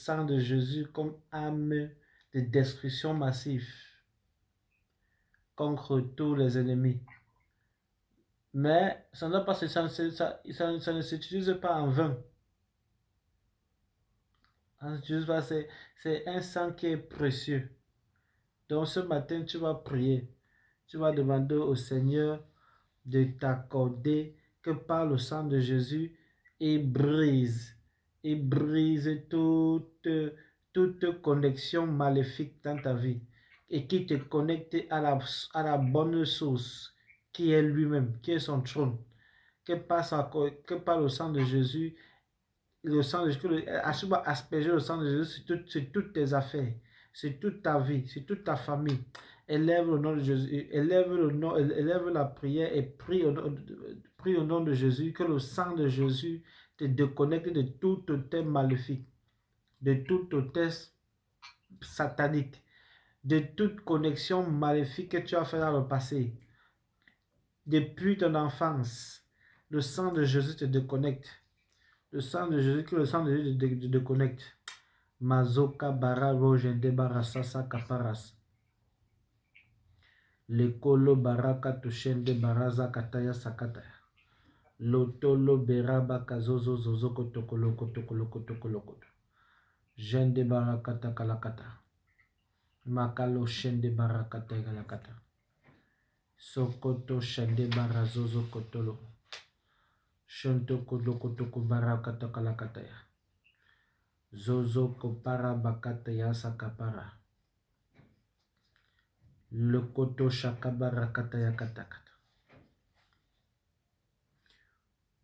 sang de Jésus comme arme de destruction massive contre tous les ennemis. Mais ça ne s'utilise pas en vain. C'est un sang qui est précieux. Donc ce matin, tu vas prier. Tu vas demander au Seigneur de t'accorder que par le sang de Jésus, il brise toute connexion maléfique dans ta vie et qui te connecte à la bonne source qui est lui-même, qui est son trône. Que par le sang de Jésus, asperger le sang de Jésus sur toutes tes affaires, sur toute ta vie, sur toute ta famille. Élève le nom de Jésus, élève la prière et prie au nom de Jésus, que le sang de Jésus te déconnecte de tout thème maléfique, de tout thème satanique, de toute connexion maléfique que tu as fait dans le passé. Depuis ton enfance, le sang de Jésus te déconnecte. Le sang de Jésus, que le sang de Jésus te déconnecte. Mazoka bara rojende barasasa kaparas. Lekolo baraka tushende baraza kataya sakata. Lotolo beraba kazozo zozoko tokoloko tokoloko tokoloko. Jende barakata kalakata. Makalo shende barakata galakata. Sokoto shende barazozo kotolo. Shonto koloko toko barakata kalakata ya. Zozo kopara bakata ya sakapara. Le koto shakabara kata ya katakata.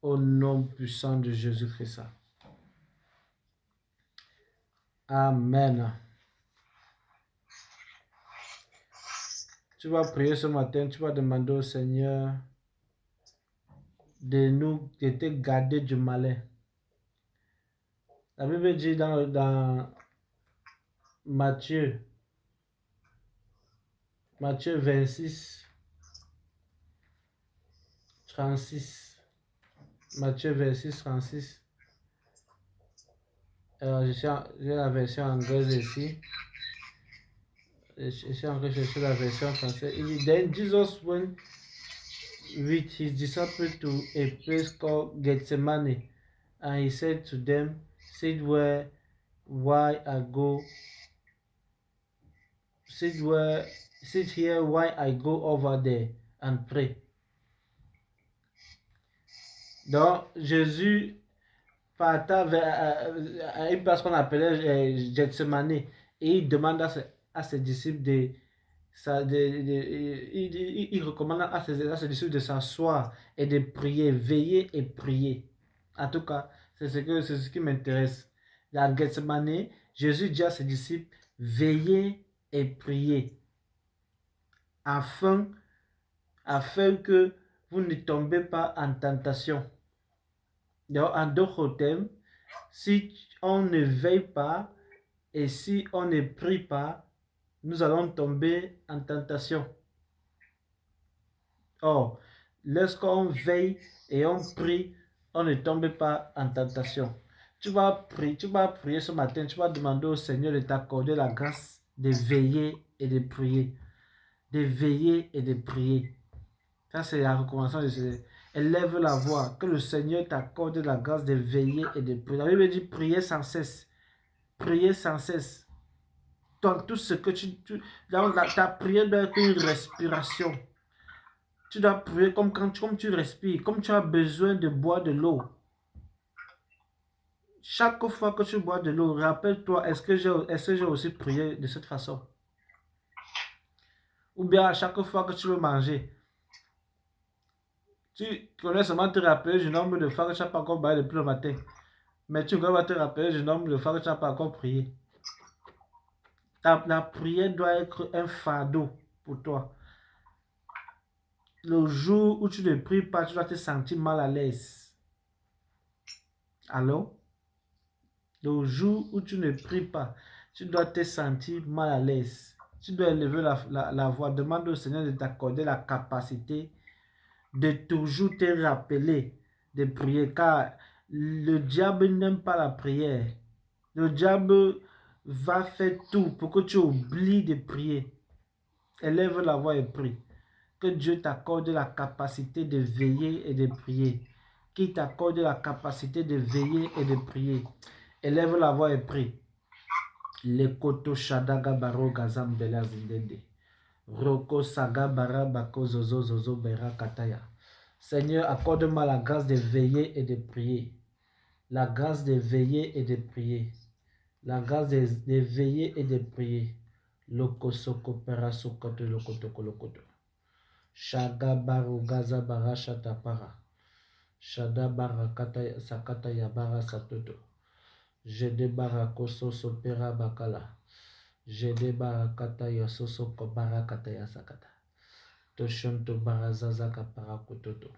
Au nom puissant de Jésus-Christ. Amen. Tu vas prier ce matin, tu vas demander au Seigneur de te garder du malin. La Bible dit dans Matthieu 26, 36. Matthieu 26, 36. Alors, j'ai la version anglaise ici. Je suis en train de chercher la version française. Il dit, Then Jesus went with his disciples to a place called Gethsemane, and he said to them, Sit here while I go over there and pray. Donc, Jésus partait à une place qu'on appelait Gethsemane et il demande à ses disciples il recommande à ses disciples de s'asseoir et de prier, veiller et prier. En tout cas, c'est ce qui m'intéresse. Dans Gethsemane, Jésus dit à ses disciples, veillez et priez, afin que vous ne tombez pas en tentation. Donc, en d'autres termes, si on ne veille pas et si on ne prie pas, nous allons tomber en tentation. Or, lorsqu'on veille et on prie, on ne tombe pas en tentation. Tu vas prier ce matin, tu vas demander au Seigneur de t'accorder la grâce de veiller et de prier. De veiller et de prier. Ça, c'est la recommandation de Seigneur. Élève la voix, que le Seigneur t'accorde la grâce de veiller et de prier. La Bible dit prier sans cesse. Prier sans cesse. Dans tout ce que ta prière doit être une respiration. Tu dois prier comme tu respires, comme tu as besoin de boire de l'eau. Chaque fois que tu bois de l'eau, rappelle-toi, est-ce que j'ai aussi prié de cette façon? Ou bien à chaque fois que tu veux manger, tu connais seulement te rappeler du nombre de fois que tu n'as pas encore baillé depuis le matin. Mais tu vas te rappeler du nombre de fois que tu n'as pas encore prié. La prière doit être un fardeau pour toi. Le jour où tu ne pries pas, tu dois te sentir mal à l'aise. Allô? Le jour où tu ne pries pas, tu dois te sentir mal à l'aise. Tu dois élever la voix. Demande au Seigneur de t'accorder la capacité de toujours te rappeler de prier. Car le diable n'aime pas la prière. Le diable va faire tout pour que tu oublies de prier. Élève la voix et prie. Que Dieu t'accorde la capacité de veiller et de prier. Qu'il t'accorde la capacité de veiller et de prier. Élève la voix et prie. Lekoto shadaga baro gazam bela zindende. Roko saga bara bako zozo zozo bera kataya. Seigneur, accorde-moi la grâce de veiller et de prier. La grâce de veiller et de prier. La grâce de veiller et de prier. Loko soko pera sokoto lokoto lokoto. Shaga baru gaza bara shata para. Shada bara kata sakata yabara satoto. Jede bara koso sopera bakala. Jede bara kata yasoso kobara kata yasakata. Toshonto bara zazaka para kototo.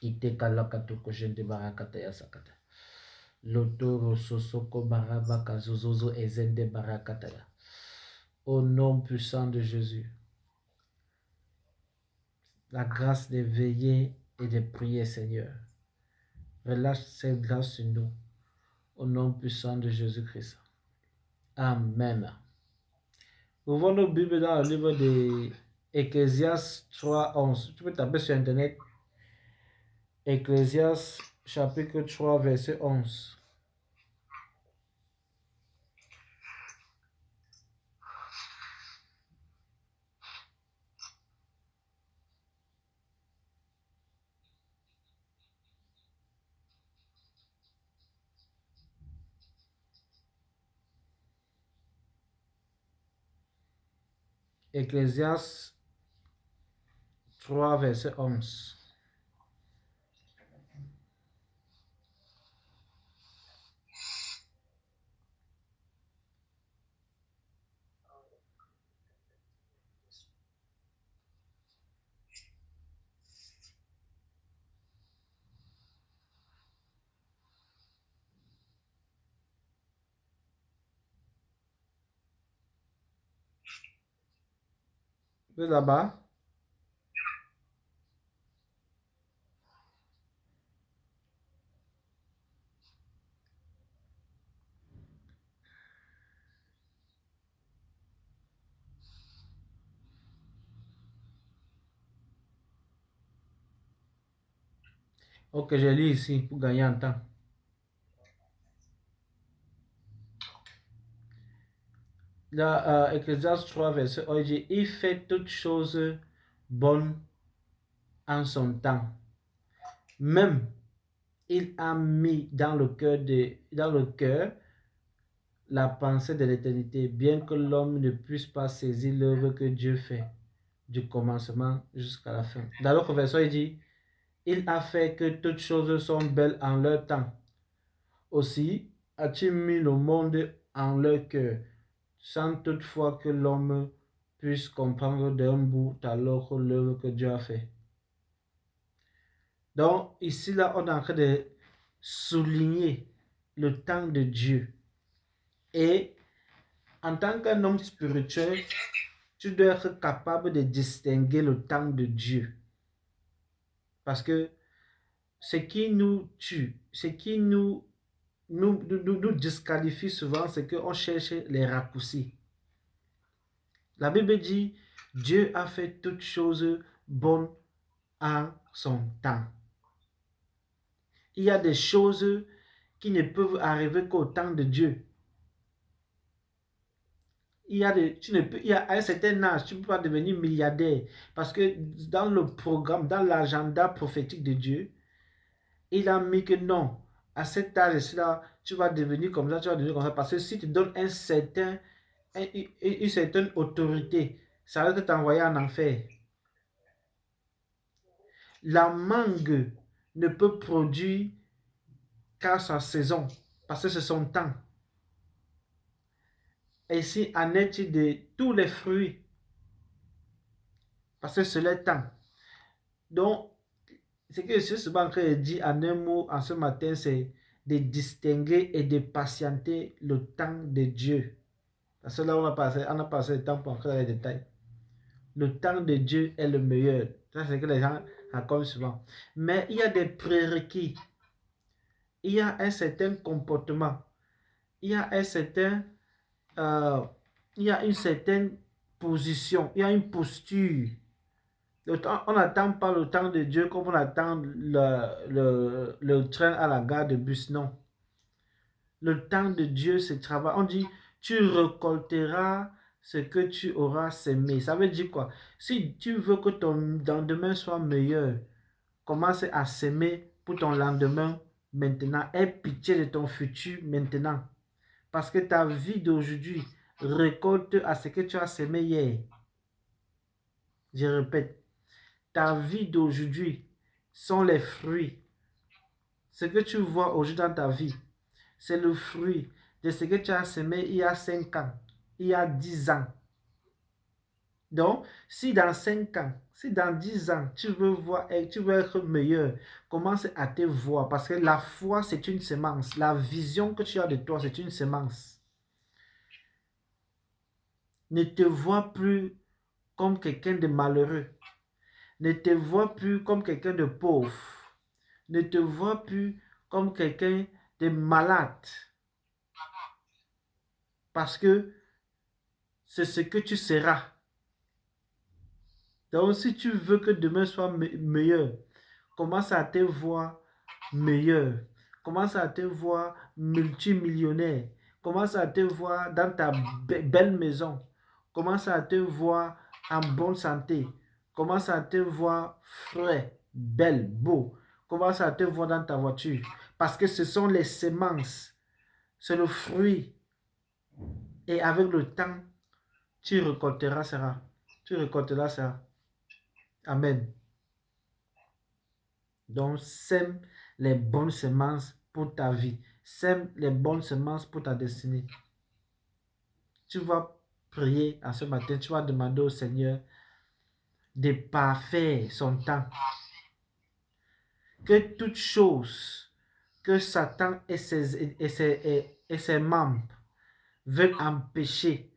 Ite kalakato koshente bara kata yasakata. Lotoro sosoko bara baka zozozo ezende bara kata ya. Au nom puissant de Jésus. La grâce de veiller et de prier, Seigneur. Relâche cette grâce sur nous. Au nom puissant de Jésus-Christ. Amen. Ouvrons nos Bibles dans le livre de Ecclésiaste 3:11. Tu peux taper sur Internet. Ecclésiaste chapitre 3, verset 11. Ecclésiaste 3, verset 11. Là-bas. Ok, je lis ici pour gagner en temps. Là, Ecclésiaste 3, verset 11, il dit, il fait toutes choses bonnes en son temps. Même, il a mis dans le cœur la pensée de l'éternité, bien que l'homme ne puisse pas saisir l'œuvre que Dieu fait, du commencement jusqu'à la fin. Dans l'autre verset, il dit, il a fait que toutes choses sont belles en leur temps. Aussi, as-tu mis le monde en leur cœur, sans toutefois que l'homme puisse comprendre d'un bout à l'autre l'œuvre que Dieu a fait. Donc, ici, là, on est en train de souligner le temps de Dieu. Et en tant qu'un homme spirituel, tu dois être capable de distinguer le temps de Dieu. Parce que ce qui nous tue, ce qui nous disqualifie souvent, c'est qu'on cherche les raccourcis. La Bible dit, Dieu a fait toutes choses bonnes en son temps. Il y a des choses qui ne peuvent arriver qu'au temps de Dieu. À un certain âge, tu ne peux pas devenir milliardaire parce que dans le programme, dans l'agenda prophétique de Dieu, il a mis que non, à cet âge-là, tu vas devenir comme ça, tu vas devenir comme ça. Parce que si tu donnes une certaine autorité, ça va t'envoyer en enfer. La mangue ne peut produire qu'à sa saison, parce que c'est son temps. Et si en est-il de tous les fruits, parce que c'est le temps. Donc, ce que je suis souvent dit en un mot en ce matin, c'est de distinguer et de patienter le temps de Dieu. Parce que là, on a passé le temps pour entrer dans les détails. Le temps de Dieu est le meilleur. Ça, c'est ce que les gens racontent souvent. Mais il y a des prérequis. il y a un certain comportement, il y a un certain, euh, il y a une certaine position, il y a une posture. On n'attend pas le temps de Dieu comme on attend le train à la gare de bus, non. Le temps de Dieu, c'est travail. On dit, tu récolteras ce que tu auras semé. Ça veut dire quoi? Si tu veux que ton lendemain soit meilleur, commence à s'aimer pour ton lendemain maintenant. Aie pitié de ton futur maintenant. Parce que ta vie d'aujourd'hui récolte à ce que tu as semé hier. Je répète, ta vie d'aujourd'hui sont les fruits. Ce que tu vois aujourd'hui dans ta vie, c'est le fruit de ce que tu as semé il y a 5 ans, il y a 10 ans. Donc, si dans 5 ans, si dans 10 ans, tu veux voir et tu veux être meilleur, commence à te voir. Parce que la foi, c'est une semence. La vision que tu as de toi, c'est une semence. Ne te vois plus comme quelqu'un de malheureux. Ne te vois plus comme quelqu'un de pauvre. Ne te vois plus comme quelqu'un de malade. Parce que c'est ce que tu seras. Donc, si tu veux que demain soit meilleur, commence à te voir meilleur. Commence à te voir multimillionnaire. Commence à te voir dans ta belle maison. Commence à te voir en bonne santé. Commence à te voir frais, belle, beau. Commence à te voir dans ta voiture. Parce que ce sont les semences. C'est le fruit. Et avec le temps, tu récolteras ça. Tu récolteras ça. Amen. Donc, sème les bonnes semences pour ta vie. Sème les bonnes semences pour ta destinée. Tu vas prier à ce matin. Tu vas demander au Seigneur de parfaire son temps. Que toute chose que Satan et ses membres veulent empêcher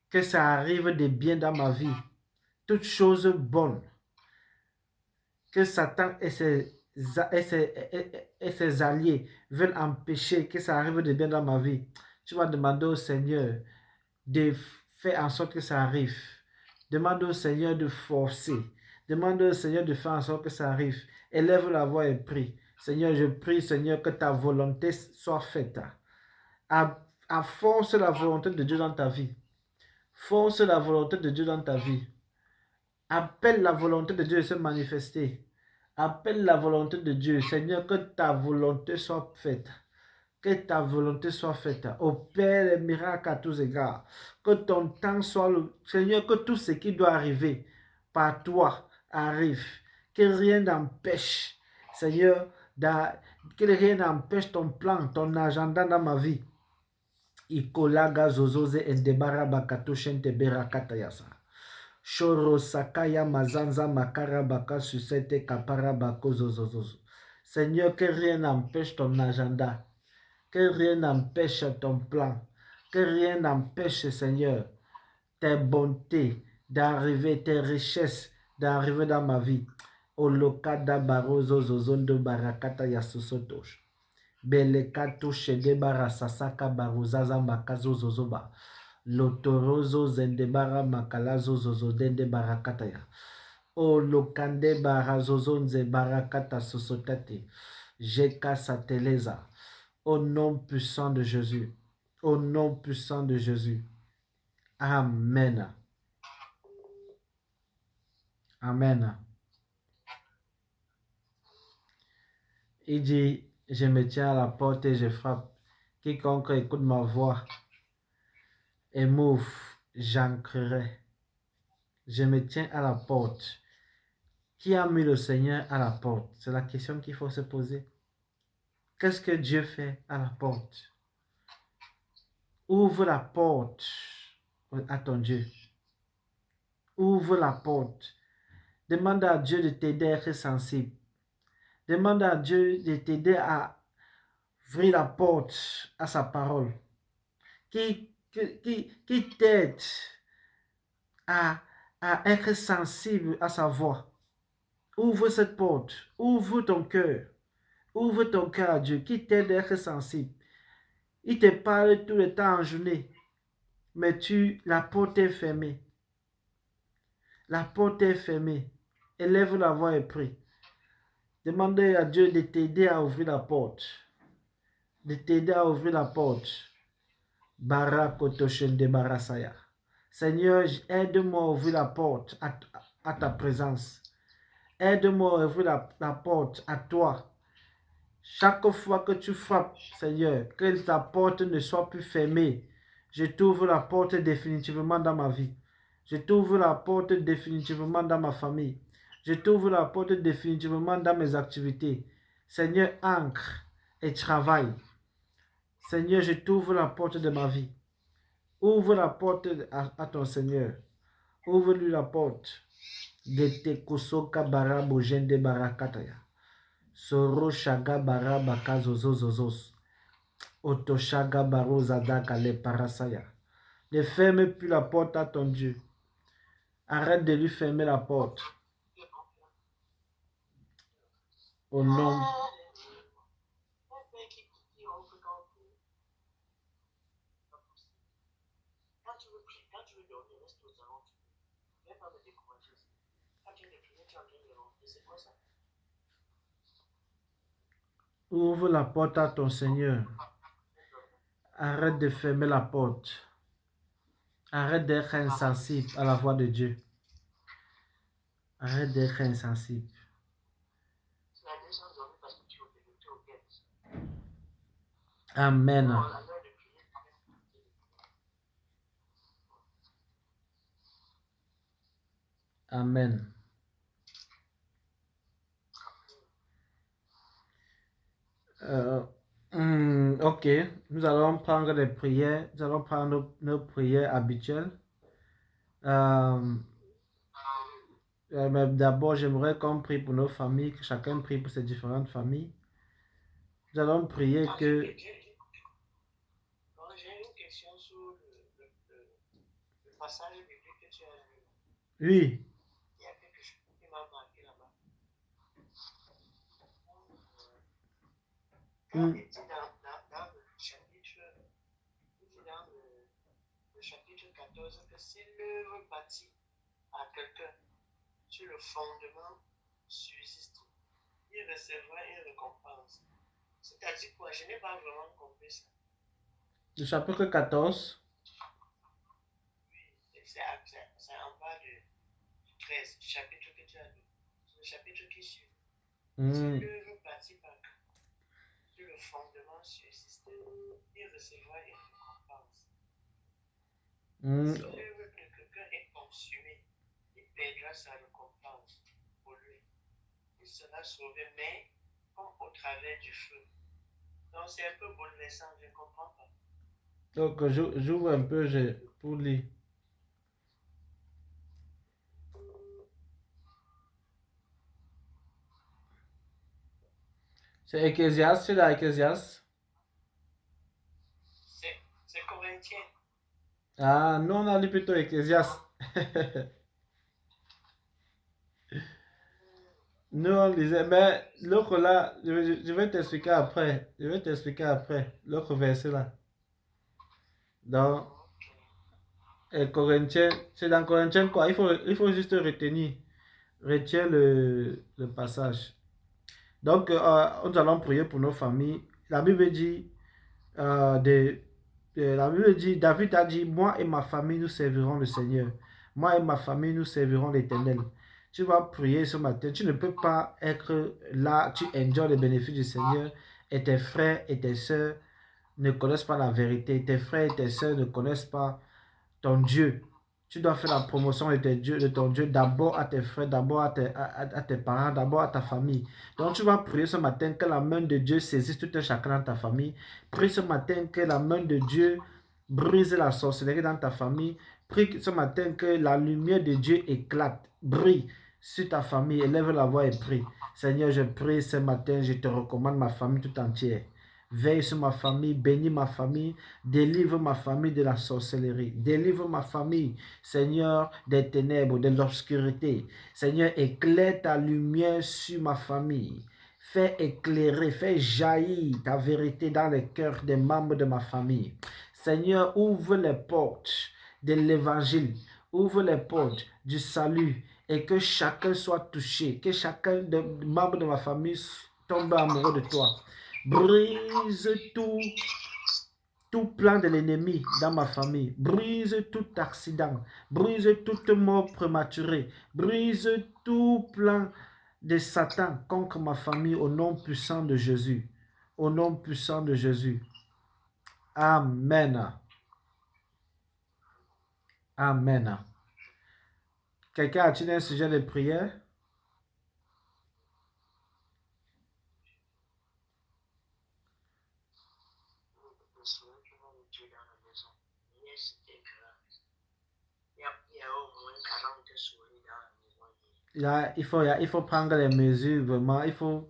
que ça arrive de bien dans ma vie. Toute chose bonne que Satan et ses alliés veulent empêcher que ça arrive de bien dans ma vie, tu vas demander au Seigneur de faire en sorte que ça arrive. Demande au Seigneur de forcer. Demande au Seigneur de faire en sorte que ça arrive. Élève la voix et prie. Seigneur, je prie, Seigneur, que ta volonté soit faite. À force la volonté de Dieu dans ta vie. Force la volonté de Dieu dans ta vie. Appelle la volonté de Dieu de se manifester. Appelle la volonté de Dieu. Seigneur, que ta volonté soit faite. Que ta volonté soit faite. Opère les miracles à tous égards. Que ton temps soit le... Seigneur, que tout ce qui doit arriver par toi arrive. Que rien n'empêche, Seigneur, que rien n'empêche ton plan, ton agenda dans ma vie. Ikolaga zozoze endebara bakato shente berakata yasa. Shoro sakaya mazanza makara baka susete kapara bako zozozozo. Seigneur, que rien n'empêche ton agenda. Que rien n'empêche ton plan. Que rien n'empêche, Seigneur, tes bontés d'arriver, tes richesses d'arriver dans ma vie. Olokada barozo zozondo barakata yasusotosh. Belekato shedebara sasaka baruzaza makazo zozoba. Lotorozo zendebara makalazo zozo dende barakataya. O lokande barazozo nze barakata sosotate. Jeka sateleza. Au nom puissant de Jésus. Au nom puissant de Jésus. Amen. Amen. Il dit, je me tiens à la porte et je frappe. Quiconque écoute ma voix et m'ouvre, j'entrerai. Je me tiens à la porte. Qui a mis le Seigneur à la porte? C'est la question qu'il faut se poser. Qu'est-ce que Dieu fait à la porte? Ouvre la porte à ton Dieu. Ouvre la porte. Demande à Dieu de t'aider à être sensible. Demande à Dieu de t'aider à ouvrir la porte à sa parole. Qui t'aide à être sensible à sa voix. Ouvre cette porte. Ouvre ton cœur. Ouvre ton cœur à Dieu, qui t'aide à être sensible. Il te parle tout le temps en journée, mais la porte est fermée. La porte est fermée. Élève la voix et prie. Demandez à Dieu de t'aider à ouvrir la porte. De t'aider à ouvrir la porte. Barakotoshende barasaya. Seigneur, aide-moi à ouvrir la porte à ta présence. Aide-moi à ouvrir la porte à toi. Chaque fois que tu frappes, Seigneur, que ta porte ne soit plus fermée. Je t'ouvre la porte définitivement dans ma vie. Je t'ouvre la porte définitivement dans ma famille. Je t'ouvre la porte définitivement dans mes activités. Seigneur, ancre et travaille. Seigneur, je t'ouvre la porte de ma vie. Ouvre la porte à ton Seigneur. Ouvre-lui la porte. Gete kusoka barabo jende barakataya. Soro shaga baraba kazozozozos. Otoshaga baroza daka le parasaya. Ne ferme plus la porte à ton Dieu. Arrête de lui fermer la porte. Au nom. Ouvre la porte à ton Seigneur. Arrête de fermer la porte. Arrête d'être insensible à la voix de Dieu. Arrête d'être insensible. Amen. Amen. Ok, nous allons prendre les prières. Nous allons prendre nos prières habituelles. Mais d'abord, j'aimerais qu'on prie pour nos familles, que chacun prie pour ses différentes familles. Nous allons prier que... J'ai une question sur le passage biblique que tu as lu. Oui. Il y a quelque chose qui m'a marqué là-bas. Quand il dit dans le chapitre 14 que si l'œuvre bâtie à quelqu'un sur le fondement subsiste, il recevra une récompense. C'est-à-dire quoi? Je n'ai pas vraiment compris ça. Le chapitre 14. Oui, c'est en bas du 13, du chapitre que tu as lu. C'est le chapitre qui suit. Si l'œuvre bâtie par sur le fondement subsiste, il recevra une récompense. Si l'œuvre de quelqu'un est consumée, il perdra sa récompense pour lui. Il sera sauvé, mais comme au travers du feu. Donc c'est un peu bouleversant, je ne comprends pas. Donc j'ouvre un peu pour lire. C'est Ecclésiaste, c'est là Ecclésiaste. C'est Corinthien. Ah, non, on a lu plutôt Ecclésiaste. Nous, on lisait, mais l'autre là, je vais t'expliquer après. Je vais t'expliquer après, l'autre verset là. Donc, Corinthiens, c'est dans Corinthiens quoi? Il faut juste retenir. Retiens le passage. Donc, nous allons prier pour nos familles. La Bible dit, David a dit, moi et ma famille, nous servirons le Seigneur. Moi et ma famille, nous servirons l'Éternel. Tu vas prier ce matin. Tu ne peux pas être là, tu enjoy les bénéfices du Seigneur et tes frères et tes sœurs ne connaissent pas la vérité. Tes frères et tes sœurs ne connaissent pas ton Dieu. Tu dois faire la promotion de ton Dieu d'abord à tes frères, d'abord à tes parents, d'abord à ta famille. Donc tu vas prier ce matin que la main de Dieu saisisse tout un chacun dans ta famille. Prie ce matin que la main de Dieu brise la sorcellerie dans ta famille. Prie ce matin que la lumière de Dieu éclate, brille sur ta famille. Élève la voix et prie. Seigneur, je prie ce matin, je te recommande ma famille tout entière. Veille sur ma famille, bénis ma famille, délivre ma famille de la sorcellerie, délivre ma famille, Seigneur, des ténèbres, de l'obscurité. Seigneur, éclaire ta lumière sur ma famille. Fais éclairer, fais jaillir ta vérité dans les cœurs des membres de ma famille. Seigneur, ouvre les portes de l'évangile, ouvre les portes du salut et que chacun soit touché, que chacun des membres de ma famille tombe amoureux de toi. Brise tout plan de l'ennemi dans ma famille. Brise tout accident. Brise toute mort prématurée. Brise tout plan de Satan contre ma famille au nom puissant de Jésus. Au nom puissant de Jésus. Amen. Amen. Quelqu'un a-t-il un sujet de prière? Il faut prendre les mesures, vraiment. Il faut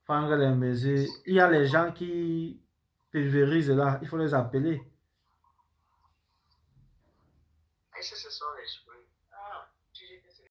prendre les mesures. Il y a les gens qui pulvérisent là. Il faut les appeler. Est-ce que ce sont les